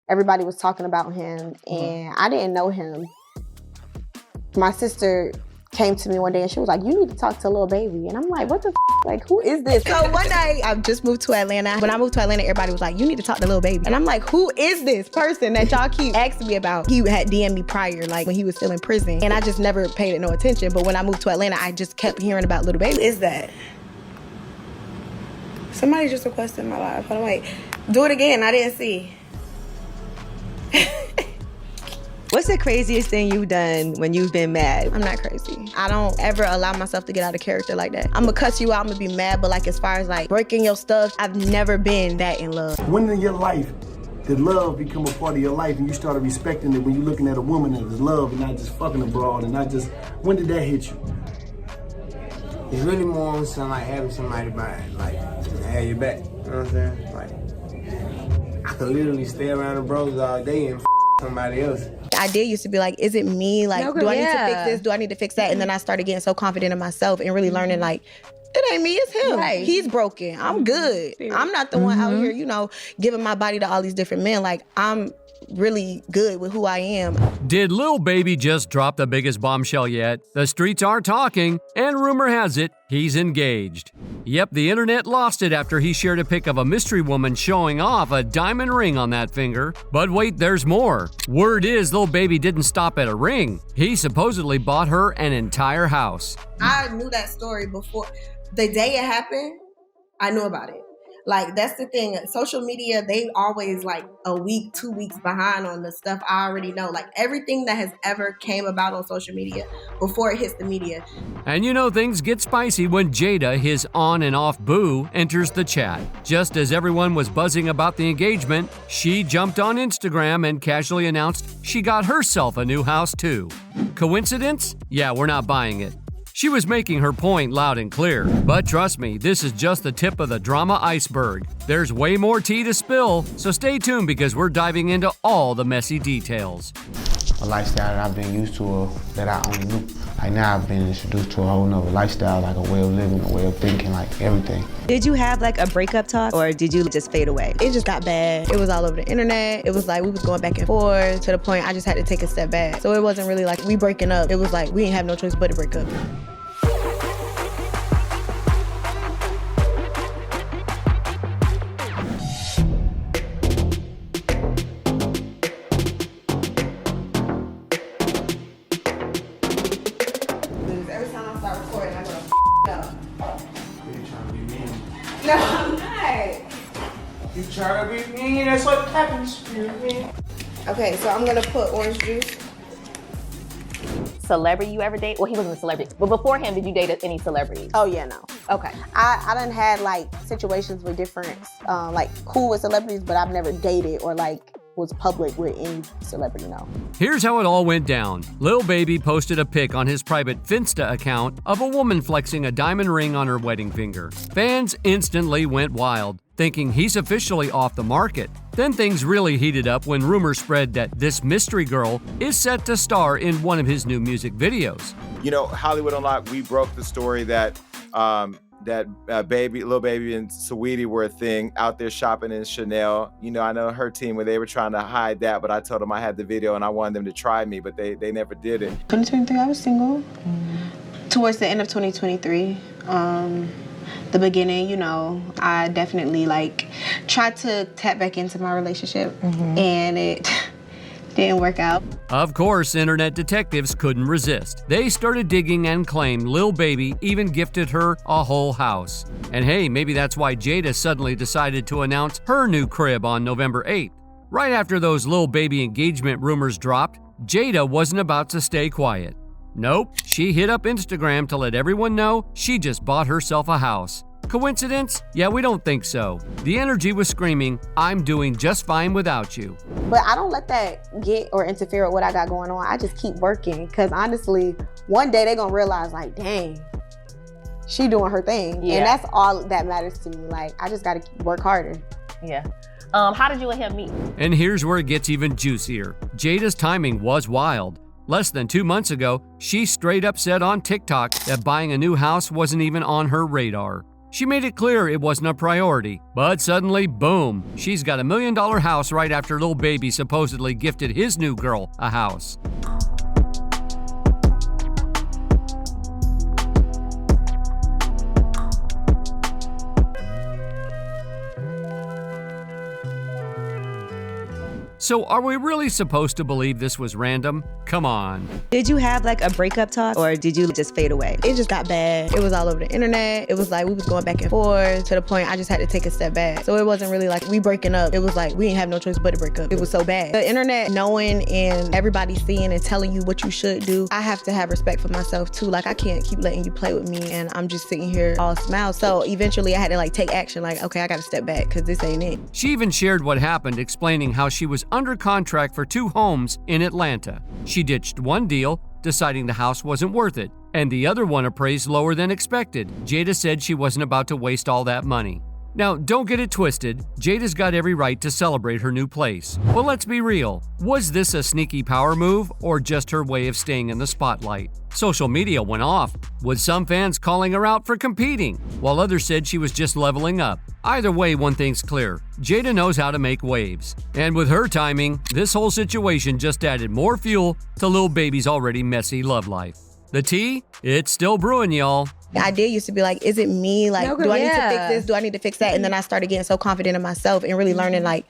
everybody was talking about him, and I didn't know him. My sister came to me one day and she was like, you need to talk to Lil Baby. And I'm like, what the f? Like, who is this? So one day, I just moved to Atlanta. When I moved to Atlanta, everybody was like, you need to talk to Lil Baby. And I'm like, who is this person that y'all keep asking me about? He had DM'd me prior, like when he was still in prison. And I just never paid it no attention. But when I moved to Atlanta, I just kept hearing about Lil Baby. Who is that? Somebody just requested my live. Hold on, wait. Do it again, I didn't see. What's the craziest thing you've done when you've been mad? I'm not crazy. I don't ever allow myself to get out of character like that. I'm gonna cuss you out, I'm gonna be mad, but like as far as like breaking your stuff, I've never been that in love. When in your life did love become a part of your life and you started respecting it when you're looking at a woman as love and not just fucking abroad and not just, when did that hit you? It's really more on something like having somebody by, like, have your back, you know what I'm saying? Like, I could literally stay around the bros all day and somebody else. The idea used to be like, is it me? Like, do I need to fix this? Do I need to fix that? And then I started getting so confident in myself and really learning like, it ain't me, it's him. Right. He's broken. I'm good. I'm not the one out here, you know, giving my body to all these different men. Like, I'm really good with who I am. Did Lil Baby just drop the biggest bombshell yet? The streets are talking, and rumor has it, he's engaged. Yep, the internet lost it after he shared a pic of a mystery woman showing off a diamond ring on that finger. But wait, there's more. Word is Lil Baby didn't stop at a ring. He supposedly bought her an entire house. I knew that story before. The day it happened, I knew about it. Like, that's the thing. Social media, they always like a week, 2 weeks behind on the stuff I already know. Like, everything that has ever came about on social media before it hits the media. And you know things get spicy when Jada, his on and off boo, enters the chat. Just as everyone was buzzing about the engagement, she jumped on Instagram and casually announced she got herself a new house too. Coincidence? Yeah, we're not buying it. She was making her point loud and clear. But trust me, this is just the tip of the drama iceberg. There's way more tea to spill, so stay tuned because we're diving into all the messy details. A lifestyle that I've been used to or that I only knew. Like now I've been introduced to a whole nother lifestyle, like a way of living, a way of thinking, like everything. Did you have like a breakup talk or did you just fade away? It just got bad. It was all over the internet. It was like we was going back and forth to the point I just had to take a step back. So it wasn't really like we breaking up. It was like we didn't have no choice but to break up. No, I'm not. You try to be mean, that's what happens. Okay, so I'm gonna put orange juice. Celebrity you ever date? Well, he wasn't a celebrity, but before him, did you date any celebrities? Oh yeah, no. Okay. I done had like situations with different, like cool with celebrities, but I've never dated or like was public with any celebrity, no. Here's how it all went down. Lil Baby posted a pic on his private Finsta account of a woman flexing a diamond ring on her wedding finger. Fans instantly went wild, thinking he's officially off the market. Then things really heated up when rumors spread that this mystery girl is set to star in one of his new music videos. You know, Hollywood Unlocked, we broke the story that Lil Baby and Saeed were a thing out there shopping in Chanel. You know, I know her team where they were trying to hide that, but I told them I had the video and I wanted them to try me, but they never did it. 2023, I was single. Towards the end of 2023, the beginning, you know, I definitely like tried to tap back into my relationship and it didn't work out. Of course, internet detectives couldn't resist. They started digging and claimed Lil Baby even gifted her a whole house. And hey, maybe that's why Jada suddenly decided to announce her new crib on November 8th. Right after those Lil Baby engagement rumors dropped, Jada wasn't about to stay quiet. Nope, she hit up Instagram to let everyone know she just bought herself a house. Coincidence? Yeah, we don't think so. The energy was screaming, I'm doing just fine without you. But I don't let that get or interfere with what I got going on. I just keep working because honestly, one day they're gonna realize like, dang, she doing her thing. Yeah. And that's all that matters to me. Like, I just gotta work harder. Yeah. How did you and him meet? And here's where it gets even juicier. Jada's timing was wild. Less than 2 months ago, she straight up said on TikTok that buying a new house wasn't even on her radar. She made it clear it wasn't a priority, but suddenly, boom, she's got $1 million house right after Lil Baby supposedly gifted his new girl a house. So are we really supposed to believe this was random? Come on. Did you have like a breakup talk or did you just fade away? It just got bad. It was all over the internet. It was like we was going back and forth to the point I just had to take a step back. So it wasn't really like we breaking up. It was like we didn't have no choice but to break up. It was so bad. The internet knowing and everybody seeing and telling you what you should do, I have to have respect for myself too. Like I can't keep letting you play with me and I'm just sitting here all smiles. So eventually I had to like take action like, okay, I got to step back because this ain't it. She even shared what happened, explaining how she was under contract for 2 homes in Atlanta. She ditched one deal, deciding the house wasn't worth it, and the other one appraised lower than expected. Jada said she wasn't about to waste all that money. Now, don't get it twisted, Jada's got every right to celebrate her new place. But let's be real, was this a sneaky power move or just her way of staying in the spotlight? Social media went off, with some fans calling her out for competing, while others said she was just leveling up. Either way, one thing's clear, Jada knows how to make waves. And with her timing, this whole situation just added more fuel to Lil Baby's already messy love life. The tea? It's still brewing, y'all. The idea used to be like, is it me? Like, do I need to fix this? Do I need to fix that? And then I started getting so confident in myself and really learning like,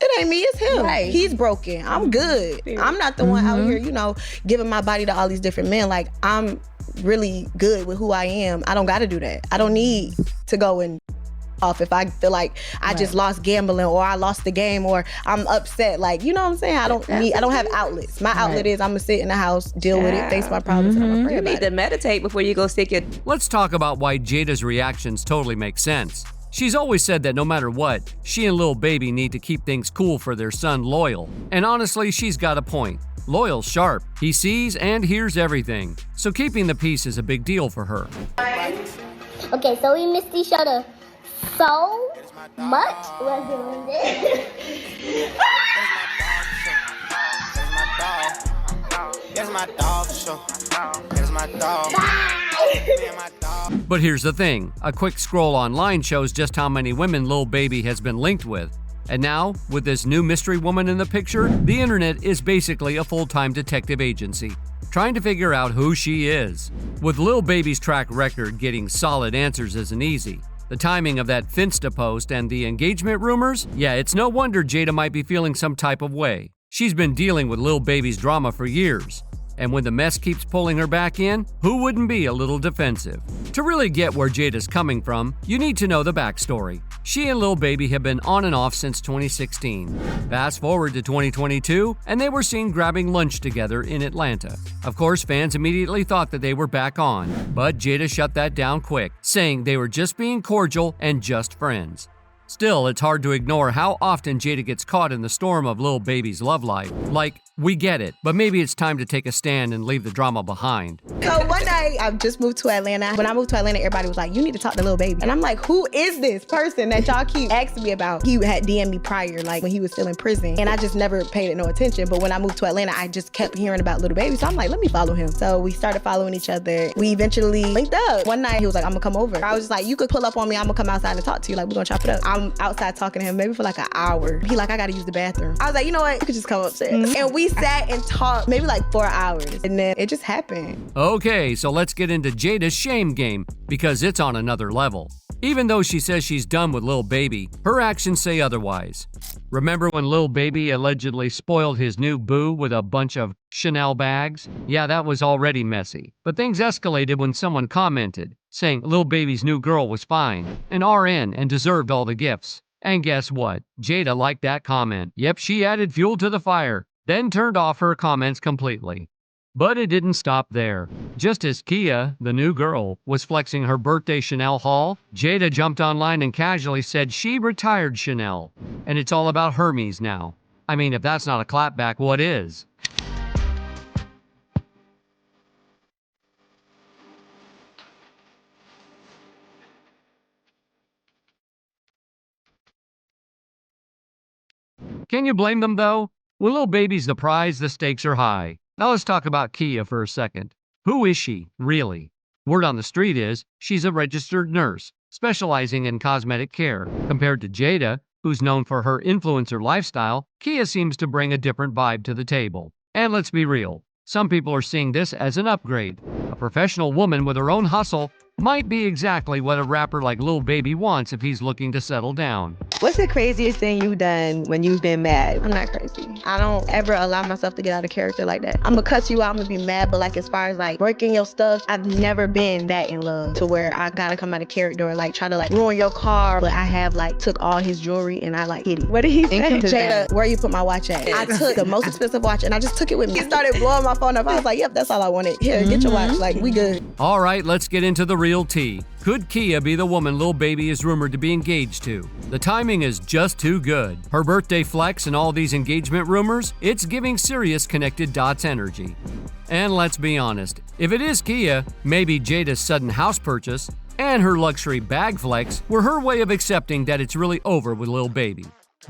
it ain't me, it's him. Right. He's broken. I'm good. I'm not the one out here, you know, giving my body to all these different men. Like, I'm really good with who I am. I don't got to do that. I don't need to go and off if I feel like I just lost gambling or I lost the game or I'm upset. Like, you know what I'm saying? I don't have outlets. My outlet is I'm gonna sit in the house, deal with it, face my problems, and I'm gonna pray You about need to it. meditate before you go stick your... Let's talk about why Jada's reactions totally make sense. She's always said that no matter what, she and Lil Baby need to keep things cool for their son Loyal. And honestly, she's got a point. Loyal's sharp. He sees and hears everything. So keeping the peace is a big deal for her. Okay, so we missed each other so much. We're doing this. That's my dog for sure. That's my dog. But here's the thing, a quick scroll online shows just how many women Lil Baby has been linked with. And now, with this new mystery woman in the picture, the internet is basically a full-time detective agency, trying to figure out who she is. With Lil Baby's track record, getting solid answers isn't easy. The timing of that Finsta post and the engagement rumors? Yeah, it's no wonder Jada might be feeling some type of way. She's been dealing with Lil Baby's drama for years. And when the mess keeps pulling her back in, who wouldn't be a little defensive? To really get where Jada's coming from, you need to know the backstory. She and Lil Baby have been on and off since 2016. Fast forward to 2022, and they were seen grabbing lunch together in Atlanta. Of course, fans immediately thought that they were back on, but Jada shut that down quick, saying they were just being cordial and just friends. Still, it's hard to ignore how often Jada gets caught in the storm of Lil Baby's love life. Like, we get it, but maybe it's time to take a stand and leave the drama behind. So one day, I just moved to Atlanta. When I moved to Atlanta, everybody was like, you need to talk to Lil Baby. And I'm like, who is this person that y'all keep asking me about? He had DM'd me prior, like when he was still in prison. And I just never paid it no attention. But when I moved to Atlanta, I just kept hearing about Lil Baby. So I'm like, let me follow him. So we started following each other. We eventually linked up. One night, he was like, I'm gonna come over. I was just like, you could pull up on me. I'm gonna come outside and talk to you. Like, we're gonna chop it up. I'm outside talking to him maybe for like an hour. He like, I gotta use the bathroom. I was like, you know what? You could just come upstairs. And we sat and talked maybe like 4 hours. And then it just happened. Okay, so let's get into Jada's shame game, because it's on another level. Even though she says she's done with Lil Baby, her actions say otherwise. Remember when Lil Baby allegedly spoiled his new boo with a bunch of Chanel bags? Yeah, that was already messy. But things escalated when someone commented, saying Lil Baby's new girl was fine, an RN, and deserved all the gifts. And guess what? Jada liked that comment. Yep, she added fuel to the fire, then turned off her comments completely. But it didn't stop there. Just as Kia, the new girl, was flexing her birthday Chanel haul, Jada jumped online and casually said she retired Chanel, and it's all about Hermes now. I mean, if that's not a clapback, what is? Can you blame them though? When Lil Baby's the prize, the stakes are high. Now let's talk about Kia for a second. Who is she, really? Word on the street is, she's a registered nurse, specializing in cosmetic care. Compared to Jada, who's known for her influencer lifestyle, Kia seems to bring a different vibe to the table. And let's be real, some people are seeing this as an upgrade. A professional woman with her own hustle might be exactly what a rapper like Lil Baby wants if he's looking to settle down. What's the craziest thing you've done when you've been mad? I'm not crazy. I don't ever allow myself to get out of character like that. I'm gonna cuss you out, I'm gonna be mad, but like as far as like breaking your stuff, I've never been that in love to where I gotta come out of character or like try to like ruin your car. But I have like took all his jewelry and I like hit it. What did he say? Jada, where you put my watch at? I took the most expensive watch and I just took it with me. He started blowing my phone up. I was like, yep, that's all I wanted. Here, get your watch. Like, we good. All right, let's get into the real tea. Could Kia be the woman Lil Baby is rumored to be engaged to? The timing is just too good. Her birthday flex and all these engagement rumors, it's giving serious connected dots energy. And let's be honest, if it is Kia, maybe Jada's sudden house purchase and her luxury bag flex were her way of accepting that it's really over with Lil Baby.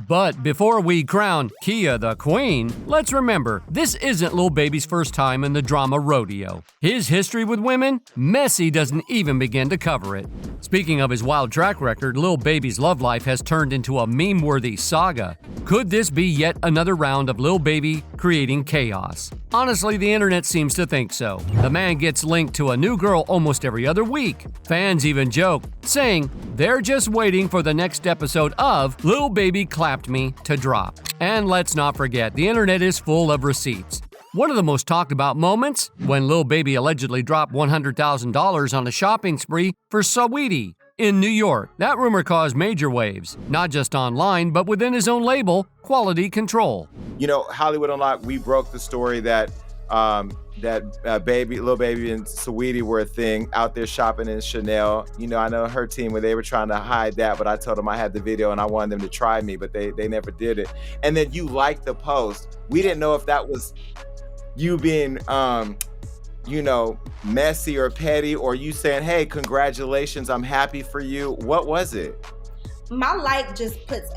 But before we crown Kia the queen, let's remember, this isn't Lil Baby's first time in the drama rodeo. His history with women, Messy doesn't even begin to cover it. Speaking of his wild track record, Lil Baby's love life has turned into a meme-worthy saga. Could this be yet another round of Lil Baby creating chaos? Honestly, the internet seems to think so. The man gets linked to a new girl almost every other week. Fans even joke, saying they're just waiting for the next episode of Lil Baby Clapped Me to drop. And let's not forget, the internet is full of receipts. One of the most talked about moments, when Lil Baby allegedly dropped $100,000 on a shopping spree for Saeed in New York. That rumor caused major waves, not just online, but within his own label, Quality Control. You know, Hollywood Unlocked, we broke the story that Lil Baby and Saeed were a thing out there shopping in Chanel. You know, I know her team where they were trying to hide that, but I told them I had the video and I wanted them to try me, but they never did it. And then you liked the post. We didn't know if that was you being, you know, messy or petty, or you saying, hey, congratulations, I'm happy for you. What was it? My like just puts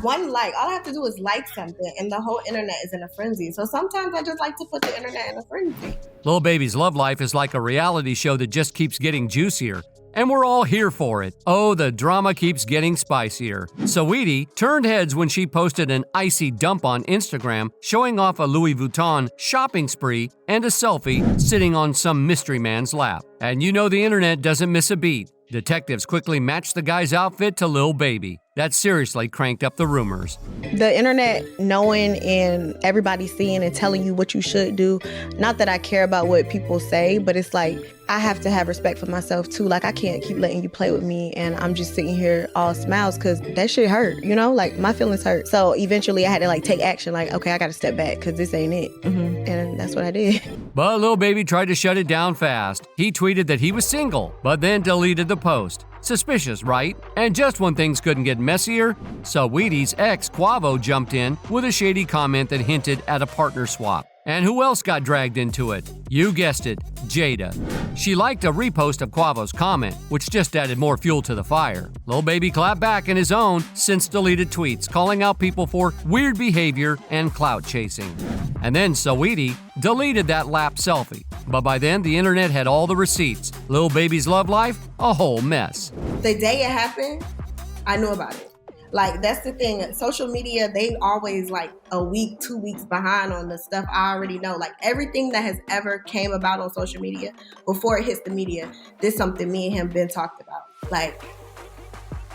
one like, all I have to do is like something and the whole internet is in a frenzy. So sometimes I just like to put the internet in a frenzy. Lil Baby's love life is like a reality show that just keeps getting juicier. And we're all here for it. Oh, the drama keeps getting spicier. Saweetie turned heads when she posted an icy dump on Instagram showing off a Louis Vuitton shopping spree and a selfie sitting on some mystery man's lap. And you know the internet doesn't miss a beat. Detectives quickly matched the guy's outfit to Lil Baby. That seriously cranked up the rumors. The internet knowing and everybody seeing and telling you what you should do. Not that I care about what people say, but it's like I have to have respect for myself too. Like I can't keep letting you play with me and I'm just sitting here all smiles because that shit hurt, you know? Like my feelings hurt. So eventually I had to like take action. Like, okay, I got to step back because this ain't it. And that's what I did. But Lil Baby tried to shut it down fast. He tweeted that he was single, but then deleted the post. Suspicious, right? And just when things couldn't get messier, Saweetie's ex Quavo jumped in with a shady comment that hinted at a partner swap. And who else got dragged into it? You guessed it, Jada. She liked a repost of Quavo's comment, which just added more fuel to the fire. Lil Baby clapped back in his own since-deleted tweets, calling out people for weird behavior and clout chasing. And then Saweetie deleted that lap selfie. But by then, the internet had all the receipts. Lil Baby's love life, a whole mess. The day it happened, I knew about it. Like, that's the thing. Social media, they always like a week, 2 weeks behind on the stuff I already know. Like, everything that has ever came about on social media, before it hits the media, this is something me and him been talked about. Like,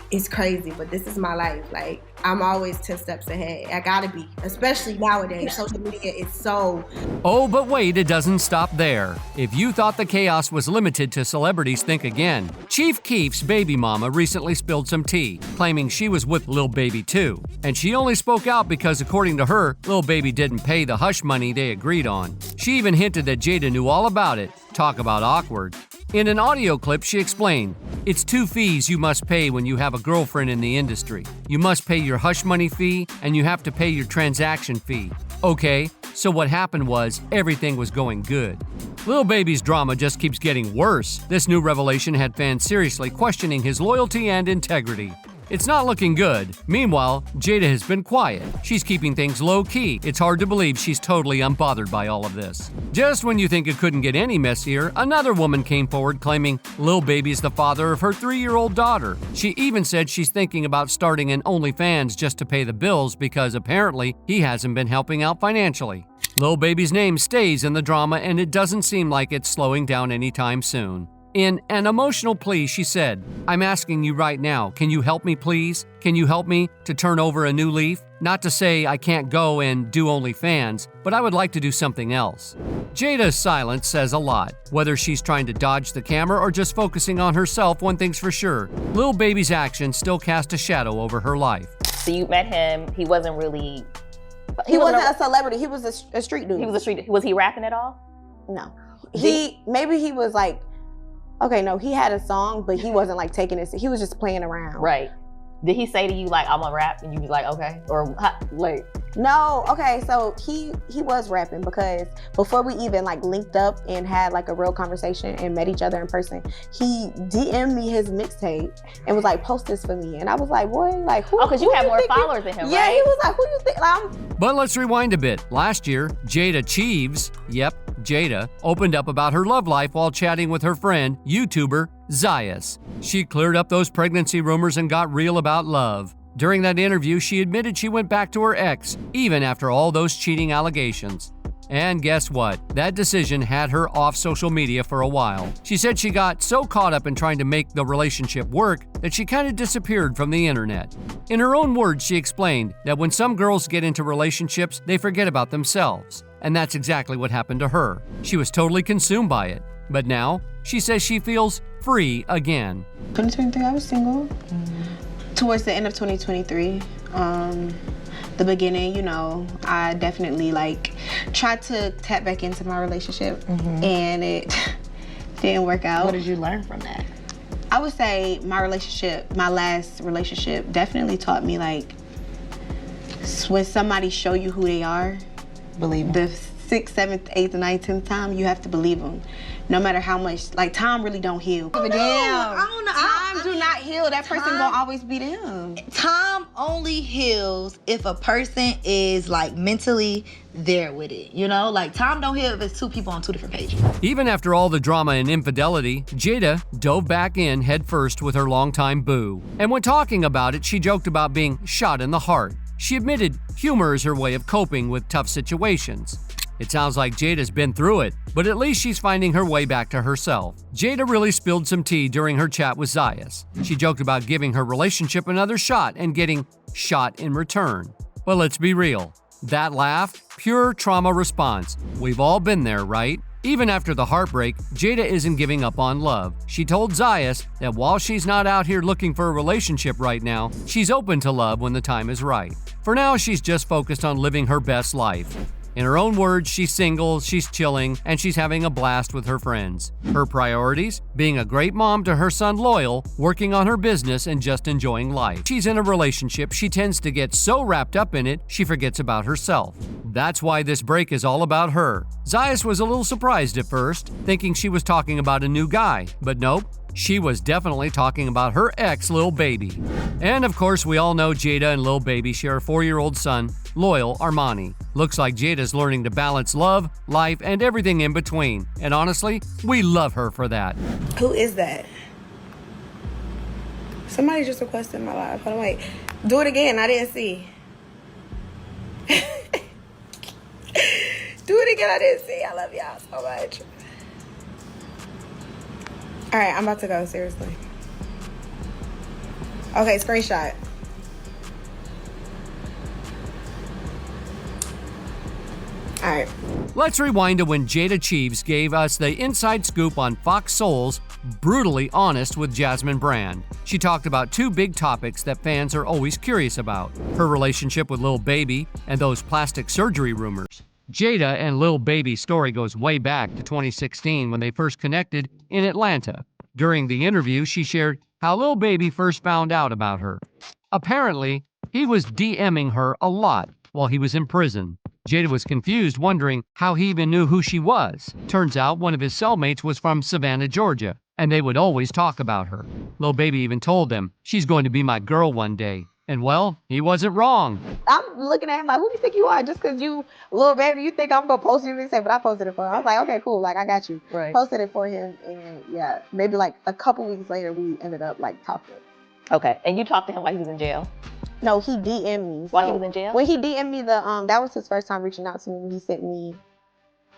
it's crazy, but this is my life. Like, I'm always 10 steps ahead. I gotta be, especially nowadays. Social media is so... Oh, but wait, it doesn't stop there. If you thought the chaos was limited to celebrities, think again. Chief Keef's baby mama recently spilled some tea, claiming she was with Lil Baby too. And she only spoke out because, according to her, Lil Baby didn't pay the hush money they agreed on. She even hinted that Jada knew all about it. Talk about awkward. In an audio clip, she explained, "It's 2 fees you must pay when you have a girlfriend in the industry. You must pay your hush money fee and you have to pay your transaction fee." Okay, so what happened was everything was going good. Lil Baby's drama just keeps getting worse. This new revelation had fans seriously questioning his loyalty and integrity. It's not looking good. Meanwhile, Jada has been quiet. She's keeping things low-key. It's hard to believe she's totally unbothered by all of this. Just when you think it couldn't get any messier, another woman came forward claiming Lil Baby's the father of her 3-year-old daughter. She even said she's thinking about starting an OnlyFans just to pay the bills because apparently he hasn't been helping out financially. Lil Baby's name stays in the drama and it doesn't seem like it's slowing down anytime soon. In an emotional plea, she said, "I'm asking you right now, can you help me please? Can you help me to turn over a new leaf? Not to say I can't go and do OnlyFans, but I would like to do something else." Jada's silence says a lot. Whether she's trying to dodge the camera or just focusing on herself, one thing's for sure. Lil Baby's actions still cast a shadow over her life. So you met him, he wasn't really... He wasn't a celebrity, he was a street dude. He was a street... Was he rapping at all? No. Maybe he was like, okay, no, he had a song, but he wasn't like taking it. He was just playing around. Right. Did he say to you like, "I'm gonna rap," and you was like, "Okay," or like? No. Okay. So he was rapping because before we even like linked up and had like a real conversation and met each other in person, he DM'd me his mixtape and was like, "Post this for me," and I was like, "Boy, like who?" Oh, because you have more followers than him, yeah, right? he was like, "Who you think?" But let's rewind a bit. Last year, Jada Cheeves, yep, Jada, opened up about her love life while chatting with her friend, YouTuber Zayas. She cleared up those pregnancy rumors and got real about love. During that interview, she admitted she went back to her ex, even after all those cheating allegations. And guess what? That decision had her off social media for a while. She said she got so caught up in trying to make the relationship work that she kind of disappeared from the internet. In her own words, she explained that when some girls get into relationships, they forget about themselves. And that's exactly what happened to her. She was totally consumed by it. But now, she says she feels free again. 2023, I was single. Towards the end of 2023, the beginning, you know, I definitely like tried to tap back into my relationship and it didn't work out. What did you learn from that? I would say my last relationship definitely taught me like when somebody show you who they are, Believe the 6th, 7th, 8th, 9th, 10th time, you have to believe them. No matter how much, like time really don't heal. I don't know. Time do not heal. That person gonna always be them. Time only heals if a person is like mentally there with it, you know? Like time don't heal if it's two people on two different pages. Even after all the drama and infidelity, Jada dove back in headfirst with her longtime boo. And when talking about it, she joked about being shot in the heart. She admitted humor is her way of coping with tough situations. It sounds like Jada's been through it, but at least she's finding her way back to herself. Jada really spilled some tea during her chat with Zayas. She joked about giving her relationship another shot and getting shot in return. But let's be real. That laugh, pure trauma response. We've all been there, right? Even after the heartbreak, Jada isn't giving up on love. She told Zayas that while she's not out here looking for a relationship right now, she's open to love when the time is right. For now, she's just focused on living her best life. In her own words, she's single, she's chilling, and she's having a blast with her friends. Her priorities? Being a great mom to her son Loyal, working on her business, and just enjoying life. She's in a relationship, she tends to get so wrapped up in it, she forgets about herself. That's why this break is all about her. Zayas was a little surprised at first, thinking she was talking about a new guy, but nope. She was definitely talking about her ex, Lil Baby. And of course, we all know Jada and Lil Baby share a 4-year-old son, Loyal Armani. Looks like Jada's learning to balance love, life, and everything in between. And honestly, we love her for that. Who is that? Somebody just requested my live. Hold on, wait. Do it again. I didn't see. Do it again. I didn't see. I love y'all so much. All right, I'm about to go, seriously. Okay, screenshot. All right. Let's rewind to when Jada Cheeves gave us the inside scoop on Fox Soul's Brutally Honest with Jasmine Brand. She talked about 2 big topics that fans are always curious about: her relationship with Lil Baby and those plastic surgery rumors. Jada and Lil Baby's story goes way back to 2016 when they first connected in Atlanta. During the interview, she shared how Lil Baby first found out about her. Apparently, he was DMing her a lot while he was in prison. Jada was confused, wondering how he even knew who she was. Turns out one of his cellmates was from Savannah, Georgia. and they would always talk about her. Lil Baby even told them, "She's going to be my girl one day." And well, he wasn't wrong. I'm looking at him like, who do you think you are? Just because you, Lil Baby, you think I'm going to post you? He said, but I posted it for him. I was like, okay, cool. Like, I got you. Right. Posted it for him. And yeah, maybe like a couple weeks later, we ended up like talking. Okay. And you talked to him while he was in jail? No, he DM'd me. While he was in jail? When he DM'd me, that was his first time reaching out to me. He sent me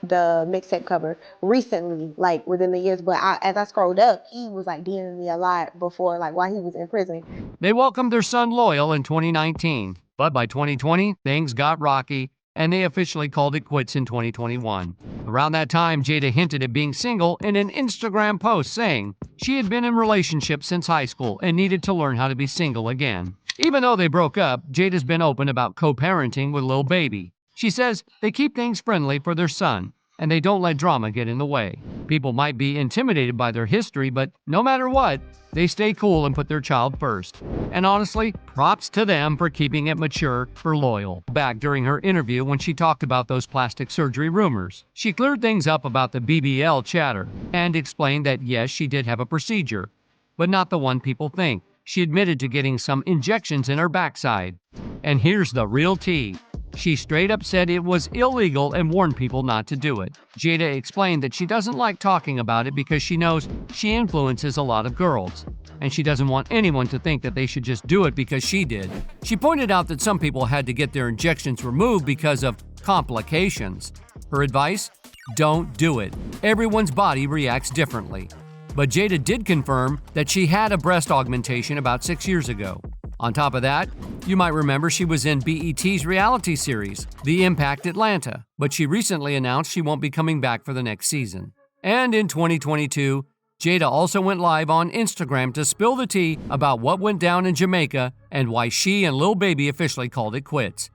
the mixtape cover recently, like within the years. But as I scrolled up, he was like DMing me a lot before, like while he was in prison. They welcomed their son Loyal in 2019, but by 2020, things got rocky, and they officially called it quits in 2021. Around that time, Jada hinted at being single in an Instagram post, saying she had been in relationships since high school and needed to learn how to be single again. Even though they broke up, Jada's been open about co-parenting with Lil Baby. She says they keep things friendly for their son, and they don't let drama get in the way. People might be intimidated by their history, but no matter what, they stay cool and put their child first. And honestly, props to them for keeping it mature for Loyal. Back during her interview when she talked about those plastic surgery rumors, she cleared things up about the BBL chatter and explained that yes, she did have a procedure, but not the one people think. She admitted to getting some injections in her backside. And here's the real tea. She straight up said it was illegal and warned people not to do it. Jada explained that she doesn't like talking about it because she knows she influences a lot of girls, and she doesn't want anyone to think that they should just do it because she did. She pointed out that some people had to get their injections removed because of complications. Her advice? Don't do it. Everyone's body reacts differently. But Jada did confirm that she had a breast augmentation about 6 years ago. On top of that, you might remember she was in BET's reality series, The Impact Atlanta, but she recently announced she won't be coming back for the next season. And in 2022, Jada also went live on Instagram to spill the tea about what went down in Jamaica and why she and Lil Baby officially called it quits.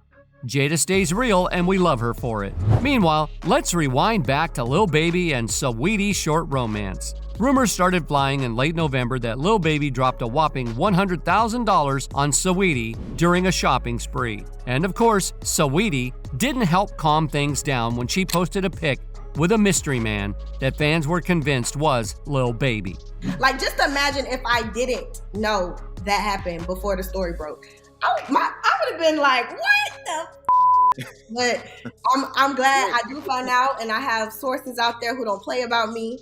Jada stays real and we love her for it. Meanwhile, let's rewind back to Lil Baby and Saweetie's short romance. Rumors started flying in late November that Lil Baby dropped a whopping $100,000 on Saweetie during a shopping spree. And of course, Saweetie didn't help calm things down when she posted a pic with a mystery man that fans were convinced was Lil Baby. Like, just imagine if I didn't know that happened before the story broke. I would have been like, what the But I'm glad I do find out, and I have sources out there who don't play about me.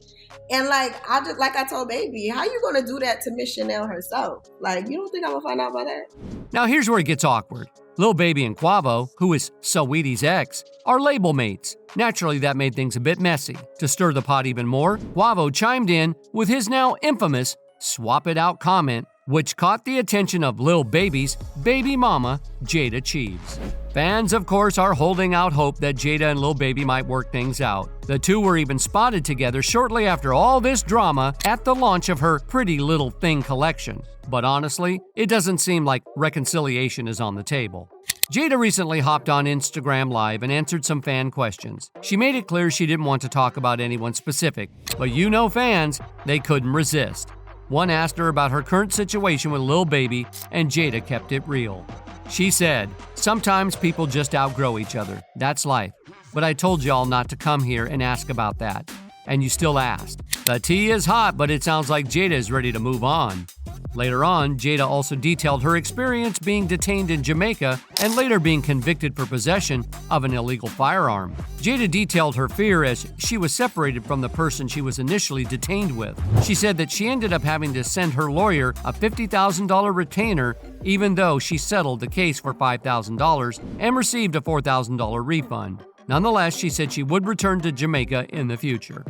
And like I told Baby, how you gonna do that to Miss Chanel herself? Like, you don't think I'm gonna find out about that? Now here's where it gets awkward. Lil Baby and Quavo, who is Saweetie's ex, are label mates. Naturally, that made things a bit messy. To stir the pot even more, Quavo chimed in with his now infamous swap it out comment, which caught the attention of Lil Baby's baby mama, Jada Cheeves. Fans, of course, are holding out hope that Jada and Lil Baby might work things out. The two were even spotted together shortly after all this drama at the launch of her Pretty Little Thing collection. But honestly, it doesn't seem like reconciliation is on the table. Jada recently hopped on Instagram Live and answered some fan questions. She made it clear she didn't want to talk about anyone specific, but you know fans, they couldn't resist. One asked her about her current situation with Lil Baby, and Jada kept it real. She said, "Sometimes people just outgrow each other. That's life. But I told y'all not to come here and ask about that. And you still asked." The tea is hot, but it sounds like Jada is ready to move on. Later on, Jada also detailed her experience being detained in Jamaica and later being convicted for possession of an illegal firearm. Jada detailed her fear as she was separated from the person she was initially detained with. She said that she ended up having to send her lawyer a $50,000 retainer even though she settled the case for $5,000 and received a $4,000 refund. Nonetheless, she said she would return to Jamaica in the future.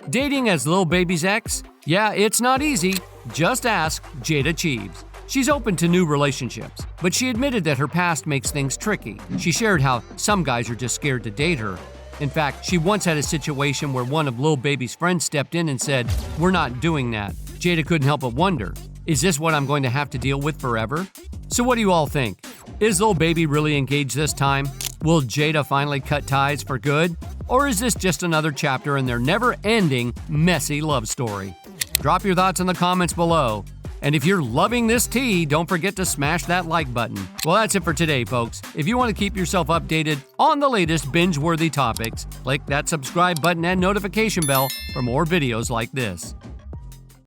Dating as Lil Baby's ex? Yeah, it's not easy. Just ask Jada Cheeves. She's open to new relationships, but she admitted that her past makes things tricky. She shared how some guys are just scared to date her. In fact, she once had a situation where one of Lil Baby's friends stepped in and said, "We're not doing that." Jada couldn't help but wonder, is this what I'm going to have to deal with forever? So what do you all think? Is Lil Baby really engaged this time? Will Jada finally cut ties for good? Or is this just another chapter in their never-ending, messy love story? Drop your thoughts in the comments below. And if you're loving this tea, don't forget to smash that like button. Well, that's it for today, folks. If you want to keep yourself updated on the latest binge-worthy topics, click that subscribe button and notification bell for more videos like this.